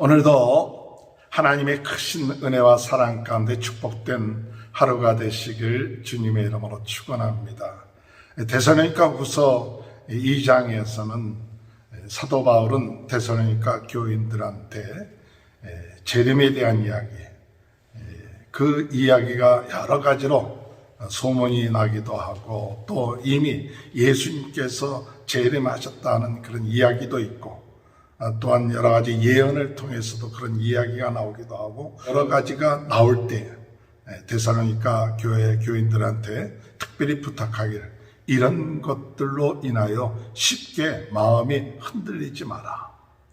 오늘도 하나님의 크신 은혜와 사랑 가운데 축복된 하루가 되시길 주님의 이름으로 축원합니다. 데살로니가후서 2장에서는 사도 바울은 데살로니가 교인들한테 재림에 대한 이야기, 그 이야기가 여러 가지로 소문이 나기도 하고 또 이미 예수님께서 재림하셨다는 그런 이야기도 있고 또한 여러 가지 예언을 통해서도 그런 이야기가 나오기도 하고 여러 가지가 나올 때 데살로니가 교회 교인들한테 특별히 부탁하기를 이런 것들로 인하여 쉽게 마음이 흔들리지 마라.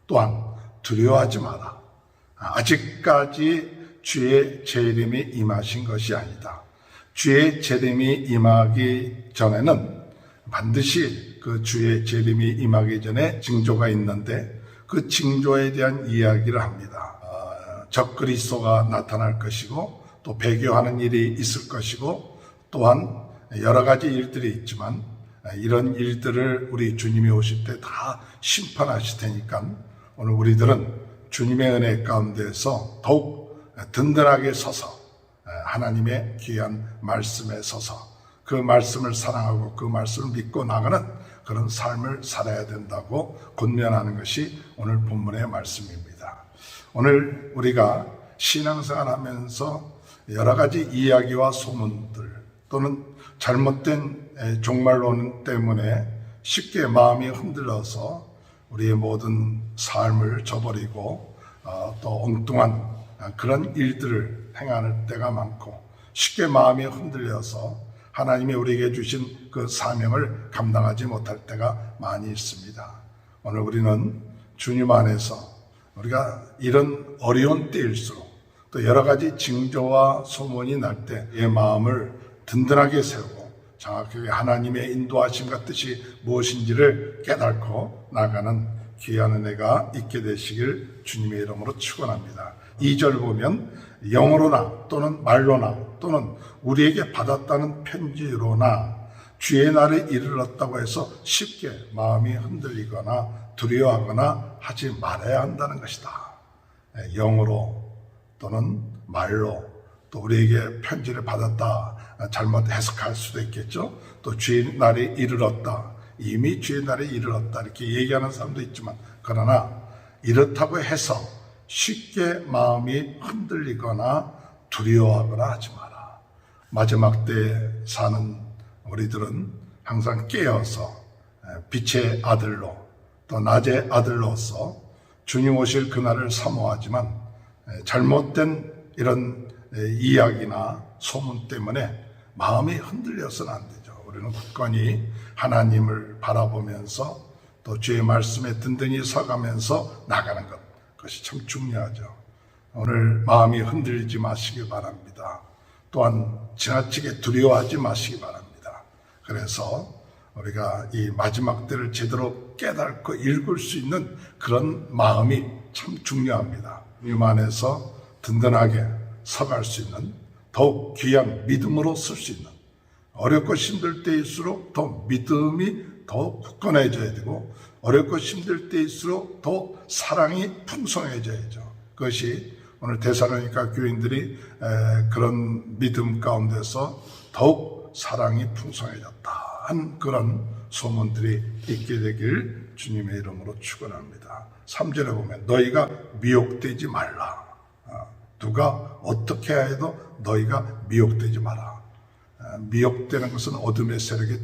또한 두려워하지 마라. 아직까지 주의 재림이 임하신 것이 아니다. 주의 재림이 임하기 전에는 반드시 그 주의 재림이 임하기 전에 징조가 있는데 그 징조에 대한 이야기를 합니다. 적그리스도가 나타날 것이고 또 배교하는 일이 있을 것이고 또한 여러 가지 일들이 있지만 이런 일들을 우리 주님이 오실 때 다 심판하실 테니까 오늘 우리들은 주님의 은혜 가운데서 더욱 든든하게 서서 하나님의 귀한 말씀에 서서 그 말씀을 사랑하고 그 말씀을 믿고 나가는 그런 삶을 살아야 된다고 권면하는 것이 오늘 본문의 말씀입니다. 오늘 우리가 신앙생활 하면서 여러 가지 이야기와 소문들 또는 잘못된 종말론 때문에 쉽게 마음이 흔들려서 우리의 모든 삶을 저버리고 또 엉뚱한 그런 일들을 행하는 때가 많고 쉽게 마음이 흔들려서 하나님이 우리에게 주신 그 사명을 감당하지 못할 때가 많이 있습니다. 오늘 우리는 주님 안에서 우리가 이런 어려운 때일수록 또 여러 가지 징조와 소문이 날 때 내 마음을 든든하게 세우고 정확하게 하나님의 인도하심과 뜻이 무엇인지를 깨닫고 나가는 귀한 은혜가 있게 되시길 주님의 이름으로 축원합니다. 2절 보면 영어로나 또는 말로나 또는 우리에게 받았다는 편지로나 주의 날에 이르렀다고 해서 쉽게 마음이 흔들리거나 두려워하거나 하지 말아야 한다는 것이다. 영어로 또는 말로 또 우리에게 편지를 받았다. 잘못 해석할 수도 있겠죠. 또 주의 날에 이르렀다. 이미 주의 날에 이르렀다. 이렇게 얘기하는 사람도 있지만 그러나 이렇다고 해서 쉽게 마음이 흔들리거나 두려워하거나 하지 마라. 마지막 때에 사는 우리들은 항상 깨어서 빛의 아들로 또 낮의 아들로서 주님 오실 그날을 사모하지만 잘못된 이런 이야기나 소문 때문에 마음이 흔들려서는 안 되죠. 우리는 굳건히 하나님을 바라보면서 또 주의 말씀에 든든히 서가면서 나가는 것, 그것이 참 중요하죠. 오늘 마음이 흔들리지 마시기 바랍니다. 또한 지나치게 두려워하지 마시기 바랍니다. 그래서 우리가 이 마지막 때를 제대로 깨닫고 읽을 수 있는 그런 마음이 참 중요합니다. 주님 안에서 든든하게 서갈 수 있는 더욱 귀한 믿음으로 쓸 수 있는 어렵고 힘들 때일수록 더 믿음이 더 굳건해져야 되고 어렵고 힘들 때일수록 더 사랑이 풍성해져야죠. 그것이 오늘 데살로니가 교인들이 그런 믿음 가운데서 더욱 사랑이 풍성해졌다 한 그런 소문들이 있게 되길 주님의 이름으로 축원합니다. 3절에 보면 너희가 미혹되지 말라. 누가 어떻게 해도 너희가 미혹되지 마라. 미혹되는 것은 어둠의 세력의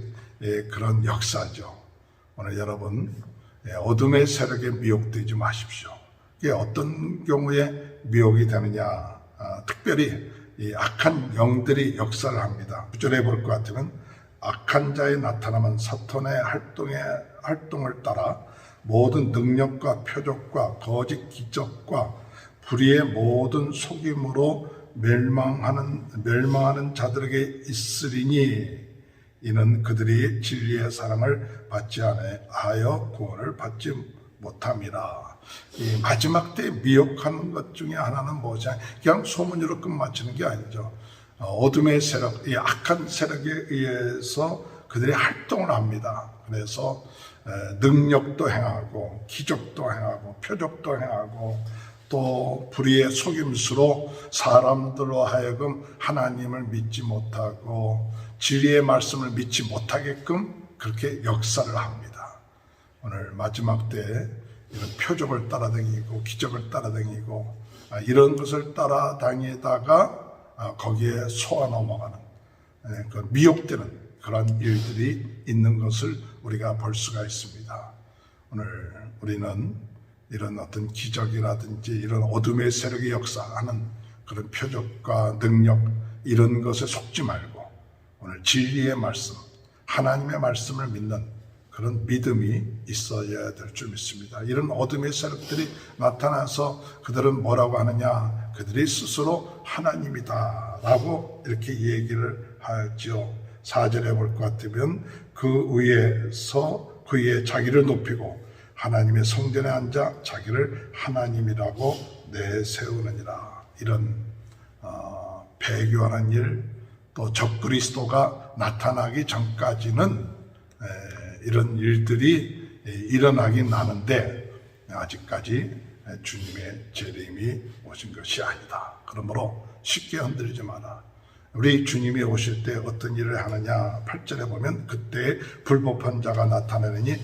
그런 역사죠. 오늘 여러분 어둠의 세력에 미혹되지 마십시오. 이게 어떤 경우에 미혹이 되느냐. 특별히 이 악한 영들이 역사를 합니다. 9절에 볼 것 같으면 악한 자의 나타나면 사탄의 활동을 따라 모든 능력과 표적과 거짓 기적과 불의의 모든 속임으로 멸망하는 자들에게 있으리니 이는 그들이 진리의 사랑을 받지 아니하여 구원을 받지 못함이라. 이 마지막 때 미혹하는 것 중에 하나는 뭐지? 그냥 소문으로 끝마치는 게 아니죠. 어둠의 세력, 이 악한 세력에 의해서 그들이 활동을 합니다. 그래서 능력도 행하고 기적도 행하고 표적도 행하고 또 불의의 속임수로 사람들로 하여금 하나님을 믿지 못하고 진리의 말씀을 믿지 못하게끔 그렇게 역사를 합니다. 오늘 마지막 때 이런 표적을 따라다니고 기적을 따라다니고 이런 것을 따라다니다가 거기에 속아 넘어가는 그 미혹되는 그런 일들이 있는 것을 우리가 볼 수가 있습니다. 오늘 우리는 이런 어떤 기적이라든지 이런 어둠의 세력이 역사하는 그런 표적과 능력 이런 것에 속지 말고 오늘 진리의 말씀, 하나님의 말씀을 믿는 그런 믿음이 있어야 될 줄 믿습니다. 이런 어둠의 세력들이 나타나서 그들은 뭐라고 하느냐? 그들이 스스로 하나님이다 라고 이렇게 얘기를 하죠. 4절에 볼 것 같으면 그 위에서 그 위에 자기를 높이고 하나님의 성전에 앉아 자기를 하나님이라고 내세우느니라. 이런 배교하는 일, 또 적그리스도가 나타나기 전까지는 이런 일들이 일어나긴 나는데 아직까지 주님의 재림이 오신 것이 아니다. 그러므로 쉽게 흔들리지 마라. 우리 주님이 오실 때 어떤 일을 하느냐? 8절에 보면 그때 불법한 자가 나타나느니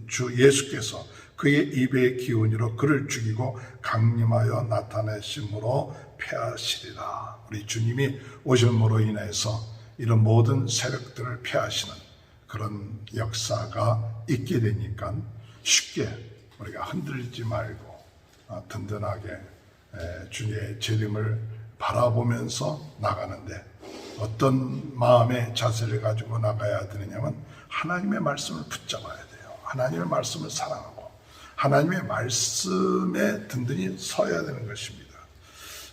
주 예수께서 그의 입의 기운으로 그를 죽이고 강림하여 나타내심으로 패하시리라. 우리 주님이 오심으로 인해서 이런 모든 세력들을 패하시는 그런 역사가 있게 되니까 쉽게 우리가 흔들리지 말고 든든하게 주님의 재림을 바라보면서 나가는데 어떤 마음의 자세를 가지고 나가야 되느냐면 하나님의 말씀을 붙잡아야 돼요. 하나님의 말씀을 사랑하고 하나님의 말씀에 든든히 서야 되는 것입니다.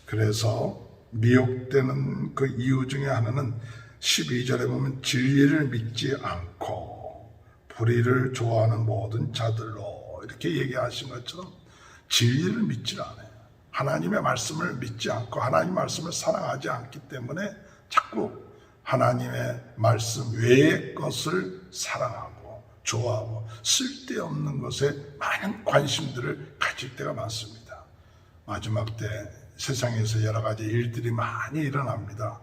그래서 미혹되는 그 이유 중에 하나는 12절에 보면 진리를 믿지 않고 불의를 좋아하는 모든 자들로 이렇게 얘기하신 것처럼 진리를 믿지 않아요. 하나님의 말씀을 믿지 않고 하나님의 말씀을 사랑하지 않기 때문에 자꾸 하나님의 말씀 외의 것을 사랑하고 좋아하고 쓸데없는 것에 많은 관심들을 가질 때가 많습니다. 마지막 때 세상에서 여러 가지 일들이 많이 일어납니다.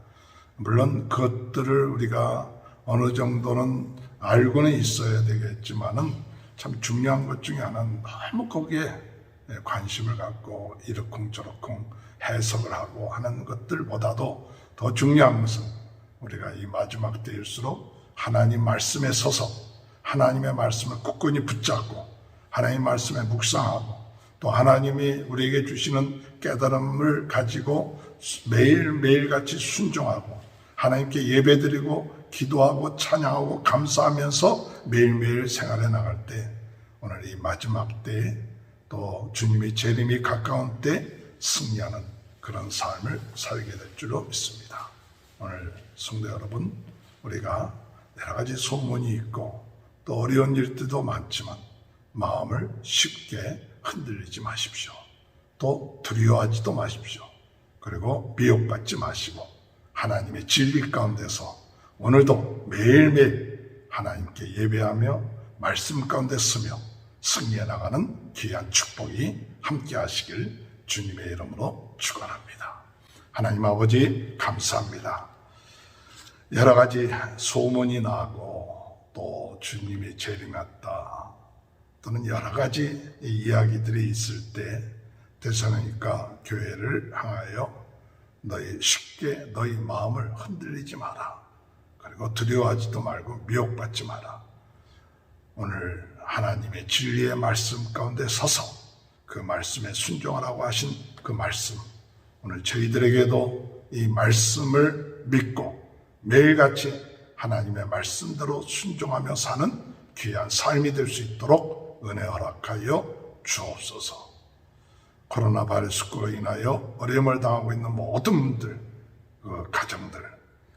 물론 그것들을 우리가 어느 정도는 알고는 있어야 되겠지만은 참 중요한 것 중에 하나는 너무 거기에 관심을 갖고 이러쿵저러쿵 해석을 하고 하는 것들보다도 더 중요한 것은 우리가 이 마지막 때일수록 하나님 말씀에 서서 하나님의 말씀을 굳건히 붙잡고 하나님 말씀에 묵상하고 또 하나님이 우리에게 주시는 깨달음을 가지고 매일매일같이 순종하고 하나님께 예배드리고 기도하고 찬양하고 감사하면서 매일매일 생활해 나갈 때 오늘 이 마지막 때에 또 주님의 재림이 가까운 때 승리하는 그런 삶을 살게 될 줄로 믿습니다. 오늘 성도 여러분, 우리가 여러 가지 소문이 있고 또 어려운 일들도 많지만 마음을 쉽게 흔들리지 마십시오. 또 두려워하지도 마십시오. 그리고 미혹받지 마시고 하나님의 진리 가운데서 오늘도 매일매일 하나님께 예배하며 말씀 가운데 서며 승리해 나가는 귀한 축복이 함께 하시길 주님의 이름으로 축원합니다. 하나님 아버지 감사합니다. 여러 가지 소문이 나고 또 주님이 재림 왔다 또는 여러 가지 이야기들이 있을 때 데살로니가 교회를 향하여 쉽게 너희 마음을 흔들리지 마라. 그리고 두려워하지도 말고 미혹받지 마라. 오늘 하나님의 진리의 말씀 가운데 서서 그 말씀에 순종하라고 하신 그 말씀, 오늘 저희들에게도 이 말씀을 믿고 매일같이 하나님의 말씀대로 순종하며 사는 귀한 삶이 될 수 있도록 은혜 허락하여 주옵소서. 코로나 바이러스로 인하여 어려움을 당하고 있는 모든 분들, 그 가정들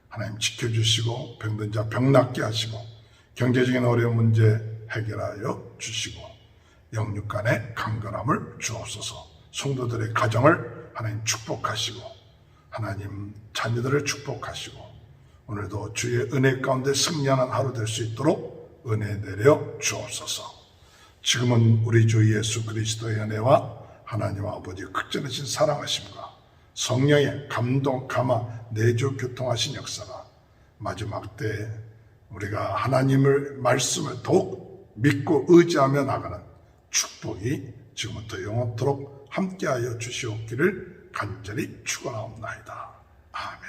하나님 지켜주시고 병든 자 병 낫게 하시고 경제적인 어려운 문제 해결하여 주시고 영육 간의 강건함을 주옵소서. 성도들의 가정을 하나님 축복하시고 하나님 자녀들을 축복하시고 오늘도 주의 은혜 가운데 승리하는 하루 될 수 있도록 은혜 내려 주옵소서. 지금은 우리 주 예수 그리스도의 은혜와 하나님 아버지의 극진하신 사랑하심과 성령의 감동, 감화, 내주, 교통하신 역사가 마지막 때 우리가 하나님을 말씀을 더욱 믿고 의지하며 나가는 축복이 지금부터 영원토록 함께하여 주시옵기를 간절히 축원하옵나이다. 아멘.